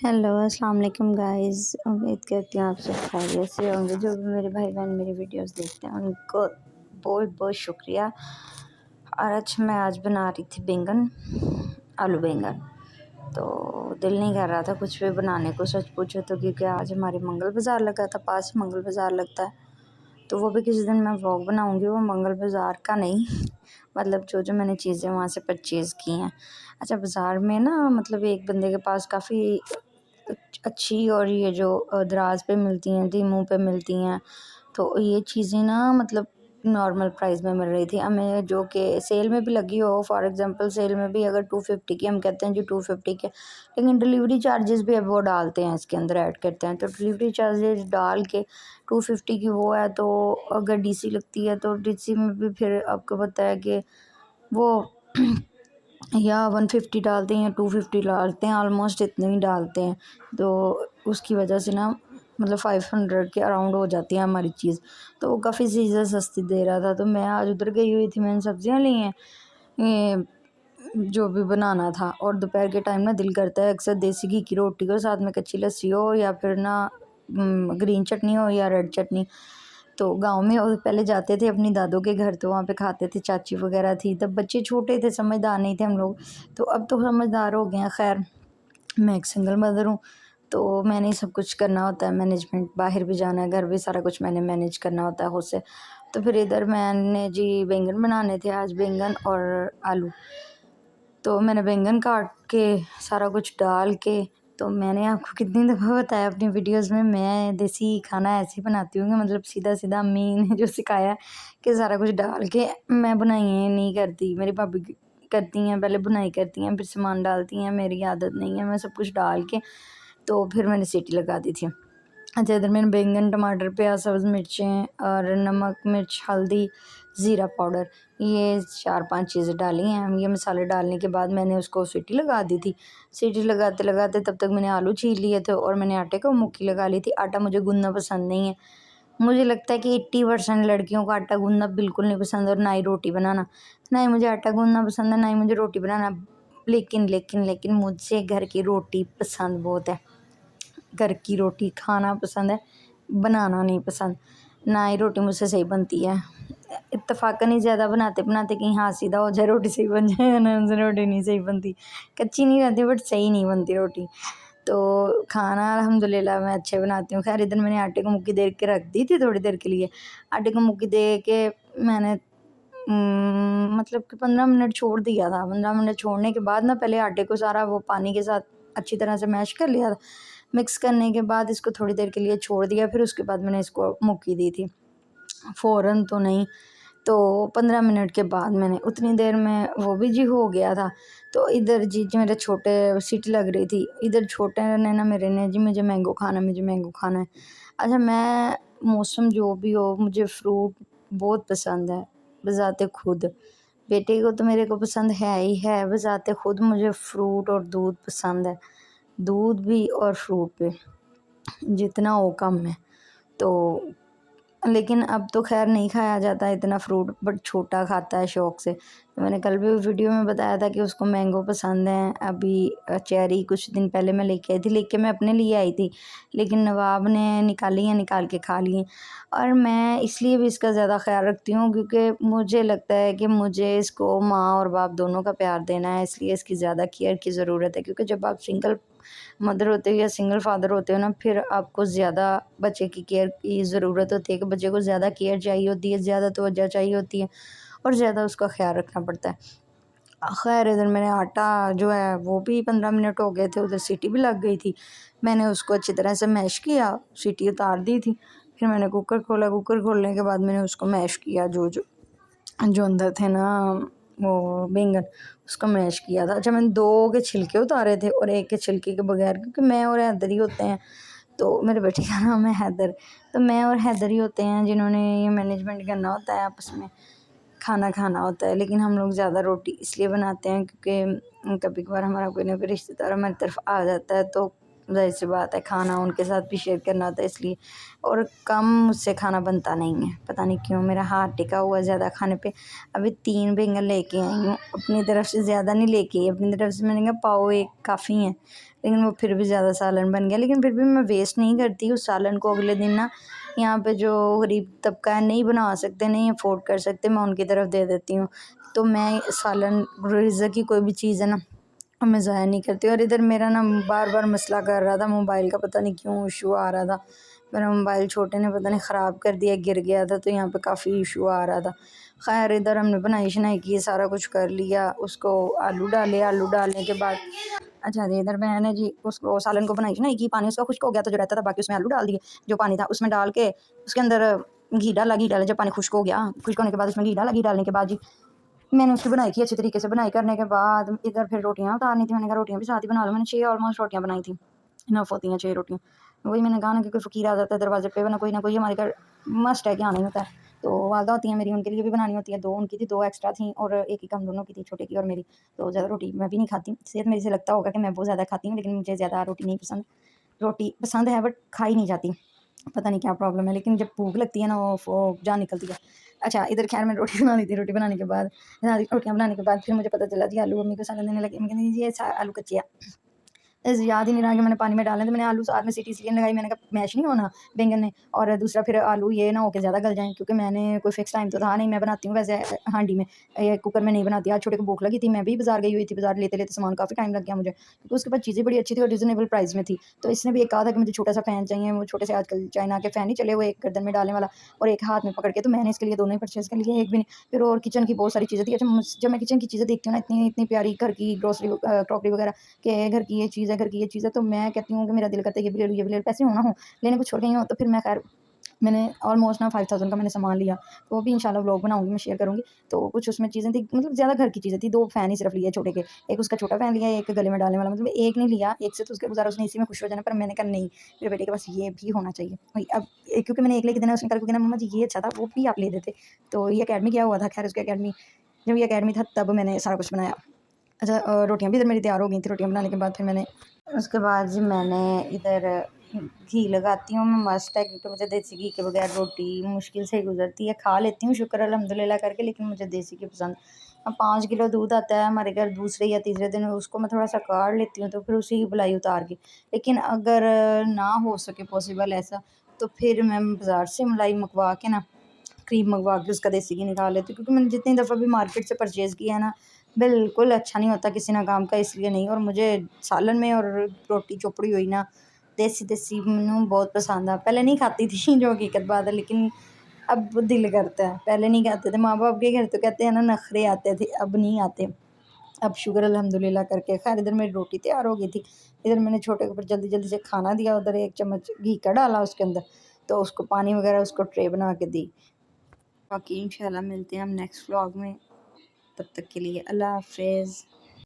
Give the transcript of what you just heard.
Hello अस्सलाम वालेकुम guys. उम्मीद करती हूँ आप सब खैरियत से होंगे। जो भी मेरे भाई बहन मेरी वीडियोस देखते हैं उनको बहुत बहुत शुक्रिया। और मैं आज बना रही थी बैंगन, आलू बैंगन। तो दिल नहीं कर रहा था कुछ भी बनाने को, सच पूछो तो, क्योंकि आज हमारे मंगल बाज़ार लगा था, पास ही मंगल बाज़ार लगता है। तो वो भी किसी दिन मैं व्लॉग बनाऊंगी, वो मंगल बाज़ार का नहीं मतलब जो मैंने चीज़ें वहाँ से परचेज़ की हैं। अच्छा, बाज़ार में ना मतलब एक बंदे के पास काफ़ी अच्छी और ये जो दराज पे मिलती हैं, दीमों पे मिलती हैं, तो ये चीज़ें ना मतलब नॉर्मल प्राइस में मिल रही थी हमें, जो कि सेल में भी लगी हो। फॉर एग्जांपल सेल में भी अगर 250 की, हम कहते हैं जी 250 के, लेकिन डिलीवरी चार्जेस भी अब वो डालते हैं, इसके अंदर ऐड करते हैं। तो डिलीवरी चार्जेस डाल के 250 की वो है, तो अगर डीसी लगती है तो डीसी में भी फिर आपको पता है कि वो या 150 डालते हैं या 250 डालते हैं, ऑलमोस्ट इतने ही डालते हैं। तो उसकी वजह से ना मतलब 500 के अराउंड हो जाती है हमारी चीज़। तो वो काफ़ी चीज़ें सस्ती दे रहा था। तो मैं आज उधर गई हुई थी, मैंने सब्जियां ली हैं, ये जो भी बनाना था। और दोपहर के टाइम ना दिल करता है अक्सर देसी घी की रोटी हो, साथ में कच्ची लस्सी हो, या फिर ना ग्रीन चटनी हो या रेड चटनी। तो गांव में और पहले जाते थे अपनी दादों के घर, तो वहाँ पे खाते थे, चाची वगैरह थी, तब बच्चे छोटे थे, समझदार नहीं थे हम लोग। तो अब तो समझदार हो गए हैं। खैर, मैं एक सिंगल मदर हूँ, तो मैंने ही सब कुछ करना होता है, मैनेजमेंट, बाहर भी जाना है, घर भी सारा कुछ मैंने मैनेज करना होता है खुद से। तो फिर इधर मैंने जी बैंगन बनाने थे आज, बैंगन और आलू। तो मैंने बैंगन काट के सारा कुछ डाल के, तो मैंने आपको कितनी दफ़ा बताया अपनी वीडियोस में, मैं देसी खाना ऐसे ही बनाती हूँ कि मतलब सीधा सीधा अम्मी ने जो सिखाया कि सारा कुछ डाल के। मैं बुनाई नहीं करती, मेरी भाभी करती हैं, पहले बुनाई करती हैं फिर सामान डालती हैं, मेरी आदत नहीं है, मैं सब कुछ डाल के तो फिर मैंने सीटी लगा दी थी। अच्छा, इधर मैंने बैंगन, टमाटर, प्याज, सब्ज़ मिर्चें और नमक, मिर्च, हल्दी, ज़ीरा पाउडर, ये 4-5 चीज़ें डाली हैं। ये मसाले डालने के बाद मैंने उसको सीटी लगा दी थी। सीटी लगाते लगाते तब तक मैंने आलू छील लिए थे और मैंने आटे को मुक्की लगा ली थी। आटा मुझे गूँदना पसंद नहीं है। मुझे लगता है कि 80% लड़कियों को आटा गूँदना बिल्कुल नहीं पसंद, और ना ही रोटी बनाना। ना ही मुझे आटा गूँदना पसंद है, ना ही मुझे रोटी बनाना। लेकिन मुझे घर की रोटी पसंद बहुत है। घर की रोटी खाना पसंद है, बनाना नहीं पसंद। ना ही रोटी मुझसे सही बनती है, इत्तेफाकन ही ज़्यादा बनाते बनाते कहीं हाँ सीधा हो जाए, रोटी सही बन जाए ना, मुझसे रोटी नहीं सही बनती। कच्ची नहीं रहती बट सही नहीं बनती रोटी। तो खाना अल्हम्दुलिल्लाह मैं अच्छे बनाती हूँ। खैर, इधर मैंने आटे को मुक्की दे के रख दी थी थोड़ी देर के लिए। आटे को मुक्की दे के मैंने मतलब कि 15 मिनट छोड़ दिया था। 15 मिनट छोड़ने के बाद ना पहले आटे को सारा वो पानी के साथ अच्छी तरह से मैश कर लिया था। मिक्स करने के बाद इसको थोड़ी देर के लिए छोड़ दिया, फिर उसके बाद मैंने इसको मुक्की दी थी। फ़ौरन तो नहीं, तो 15 मिनट के बाद मैंने, उतनी देर में वो भी जी हो गया था। तो इधर जी मेरे छोटे सीटी लग रही थी, इधर छोटे ने ना मेरे ने जी मुझे मैंगो खाना है, मुझे मैंगो खाना है। अच्छा, मैं मौसम जो भी हो मुझे फ्रूट बहुत पसंद है बज़ाते खुद। बेटे को तो मेरे को पसंद है ही है, बज़ाते खुद मुझे फ्रूट और दूध पसंद है। दूध भी और फ्रूट भी जितना हो कम है। तो लेकिन अब तो खैर नहीं खाया जाता इतना फ्रूट, बट छोटा खाता है शौक़ से। तो मैंने कल भी वीडियो में बताया था कि उसको मैंगो पसंद है। अभी चेरी कुछ दिन पहले मैं लेके आई थी, लेके मैं अपने लिए आई थी, लेकिन नवाब ने निकाली हैं, निकाल के खा ली। और मैं इसलिए भी इसका ज़्यादा ख्याल रखती हूँ क्योंकि मुझे लगता है कि मुझे इसको माँ और बाप दोनों का प्यार देना है, इसलिए इसकी ज़्यादा केयर की ज़रूरत है। क्योंकि जब आप सिंगल मदर होते हो या सिंगल फादर होते हो ना, फिर आपको ज़्यादा बच्चे की केयर की ज़रूरत होती है, कि बच्चे को ज़्यादा केयर चाहिए होती है, ज़्यादा तवज्जो चाहिए होती है और ज़्यादा उसका ख्याल रखना पड़ता है। खैर, इधर मैंने आटा जो है वो भी 15 मिनट हो गए थे, उधर सीटी भी लग गई थी। मैंने उसको अच्छी तरह से मैश किया, सीटी उतार दी थी। फिर मैंने कुकर खोला, कुकर खोलने के बाद मैंने उसको मैश किया, जो जो जो अंदर थे ना वो बैंगन, उसको मैश किया था। अच्छा, मैंने 2 के छिलके उतारे थे और 1 के छिलके के बगैर, क्योंकि मैं और हैदर ही होते हैं। तो मेरे बेटे का नाम है हैदर, तो मैं और हैदर ही होते हैं जिन्होंने ये मैनेजमेंट करना होता है, आपस में खाना खाना होता है। लेकिन हम लोग ज़्यादा रोटी इसलिए बनाते हैं क्योंकि कभी कभार हमारा कोई ना कोई रिश्तेदार हमारी तरफ आ जाता है, तो ज़ाहिर सी बात है खाना उनके साथ भी शेयर करना होता है, इसलिए। और कम मुझसे खाना बनता नहीं है, पता नहीं क्यों मेरा हाथ टिका हुआ है ज़्यादा खाने पे। अभी 3 बैंगन लेके आई हूँ, अपनी तरफ से ज़्यादा नहीं लेके आई, अपनी तरफ से मैंने कहा पाव 1 काफ़ी है, लेकिन वो फिर भी ज़्यादा सालन बन गया। लेकिन फिर भी मैं वेस्ट नहीं करती उस सालन को। अगले दिन ना यहाँ पे जो गरीब तबका है, नहीं बना सकते, नहीं अफोर्ड कर सकते, मैं उनकी तरफ दे देती हूँ। तो मैं सालन रिज़्क़ की कोई भी चीज़ है ना, मैं ज़ाया नहीं करती। और इधर मेरा ना बार बार मसला कर रहा था मोबाइल का, पता नहीं क्यों इशू आ रहा था। मेरा मोबाइल छोटे ने पता नहीं ख़राब कर दिया, गिर गया था, तो यहाँ पे काफ़ी इशू आ रहा था। खैर इधर हमने बनाई शनाई की, सारा कुछ कर लिया, उसको आलू डाले, आलू डालने के बाद अच्छा जी, इधर मैंने जी उसको सालन को बनाई शनाई की, पानी उसका खुश्क हो गया तो जो रहता था बाकी उसमें आलू डाल दिए, जो पानी था उसमें डाल के उसके अंदर घी डाला। जब पानी खुश्क हो गया, खुश्क होने के बाद उसमें घी डालने के बाद जी मैंने उसकी बनाई की अच्छी तरीके से। बनाई करने के बाद इधर फिर रोटियाँ उतारनी थी, मैंने कहा रोटियाँ भी साथ ही बना लो। मैंने 6 ऑलमोस्ट रोटियाँ बनाई थी, इनफ होती हैं 6 रोटियाँ। वही मैंने कहा ना कि कोई फ़कीर आ जाता है दरवाज़े पे, वरना कोई ना कोई हमारे घर मस्ट है कि आना ही होता है। तो वालदा होती हैं मेरी, उनके लिए भी बनानी होती है। 2 उनकी थी, 2 एक्स्ट्रा थी और 1 ही हम दोनों की थी, छोटे की और मेरी। तो ज़्यादा रोटी मैं भी नहीं खाती। सेहत मेरी से लगता होगा कि मैं बहुत ज़्यादा खाती हूँ, लेकिन मुझे ज़्यादा रोटी नहीं पसंद। रोटी पसंद है बट खाई नहीं जाती, पता नहीं क्या प्रॉब्लम है। लेकिन जब भूख लगती है ना, वो जान निकलती है। अच्छा इधर खैर मैंने रोटी बनानी थी, रोटी बनाने के बाद रोटियाँ बनाने के बाद फिर मुझे पता चला जी आलू मम्मी को सालन देने लगी। मैं कहती जी ये आलू कच्चे है। ऐसे याद ही नहीं रहा कि मैंने पानी में डालने, तो मैंने आलू साथ में सीटी इसलिए लगाई, मैंने कहा मैश नहीं होना बैंगन ने। और दूसरा फिर आलू ये ना हो के ज़्यादा गल जाएँ, क्योंकि मैंने कोई फिक्स टाइम तो था नहीं। मैं बनाती हूँ वैसे हांडी में, ये कुकर में नहीं बनाती। आज छोटे को भूख लगी थी, मैं भी बाज़ार गई हुई थी, बाज़ार लेते-लेते सामान काफ़ी टाइम लग गया मुझे, क्योंकि उसके बाद चीज़ें बड़ी अच्छी थी और रीज़नेबल प्राइस में थी। तो इसने भी एक कहा था कि मुझे छोटा-सा फ़ैन चाहिए, वो छोटे से आजकल चाइना के फ़ैन ही चले हुए, एक गर्दन में डालने वाला और एक हाथ में पकड़ के। तो मैंने इसके लिए दोनों ही परचेज़ कर लिए, एक भी नहीं। फिर और किचन की बहुत सारी चीज़ें थी। अच्छा जब मैं किचन की चीज़ें देखती हूँ ना, इतनी इतनी प्यारी घर की ग्रोसरी क्रॉकरी वगैरह, कि घर की ये चीज़ है, घर की ये चीज़ है, तो मैं कहती हूँ कि मेरा दिल करता है ये भी ले लूँ, ये भी ले लूँ। पैसे हो ना हो, लेने कुछ छोड़ गई हूँ, तो फिर मैं खैर मैंने ऑलमोस्ट ना 5000 का मैंने सामान लिया। तो वो भी इंशाल्लाह व्लॉग बनाऊँगी, मैं शेयर करूँगी। तो कुछ उसमें चीज़ें थी, मतलब ज़्यादा घर की चीज़ें थी। 2 फ़ैन ही सिर्फ़ लिए छोटे के। एक उसका छोटा फ़ैन लिया, एक गले में डालने वाला, मतलब एक नहीं लिया, एक से तो उसका गुज़ारा, उसने इसी में खुश हो जाना। पर मैंने कहा नहीं, मेरे बेटे के पास ये भी होना चाहिए। वही अब क्योंकि मैंने एक लेके देना, उसने कल को कहना मम्मा जी ये अच्छा था, वो भी आप ले देते। तो ये अकेडमी गया हुआ था, खैर उसकी अकेडमी, जब ये अकेडमी था तब मैंने सारा कुछ बनाया। अच्छा रोटियाँ भी इधर मेरी तैयार हो गई थी। रोटियाँ बनाने के बाद फिर मैंने उसके बाद जी मैंने इधर घी लगाती हूँ मैं, मस्ट है, क्योंकि मुझे देसी घी के बगैर रोटी मुश्किल से ही गुजरती है। खा लेती हूँ शुक्र अल्हम्दुलिल्लाह करके, लेकिन मुझे देसी घी पसंद। अब 5 किलो दूध आता है हमारे घर, दूसरे या तीसरे दिन उसको मैं थोड़ा सा काढ़ लेती हूँ, तो फिर उसी की बुलाई उतार के। लेकिन अगर ना हो सके पॉसिबल ऐसा, तो फिर मैं बाज़ार से मलाई मंगवा के ना, क्रीम मंगवा के उसका देसी घी निकाल लेती हूँ। क्योंकि मैंने जितनी दफ़ा भी मार्केट से परचेज़ किया है ना, बिल्कुल अच्छा नहीं होता किसी ना काम का, इसलिए नहीं। और मुझे सालन में और रोटी चोपड़ी हुई ना, देसी मैनू बहुत पसंद है। पहले नहीं खाती थी जो हकीकत बात है, लेकिन अब दिल करता है। पहले नहीं खाते थे, माँ-बाप के घर तो कहते हैं ना नखरे आते थे, अब नहीं आते। अब शुक्र अल्हम्दुलिल्लाह करके। खैर इधर मेरी रोटी तैयार हो गई थी। इधर मैंने छोटे को फिर जल्दी-जल्दी से खाना दिया, उधर 1 चम्मच घी का डाला उसके अंदर, तो उसको पानी वगैरह उसको ट्रे बना के दी। बाकी इंशाल्लाह मिलते हैं हम नेक्स्ट व्लॉग में, तब तक के लिए अल्लाह हाफ़िज़।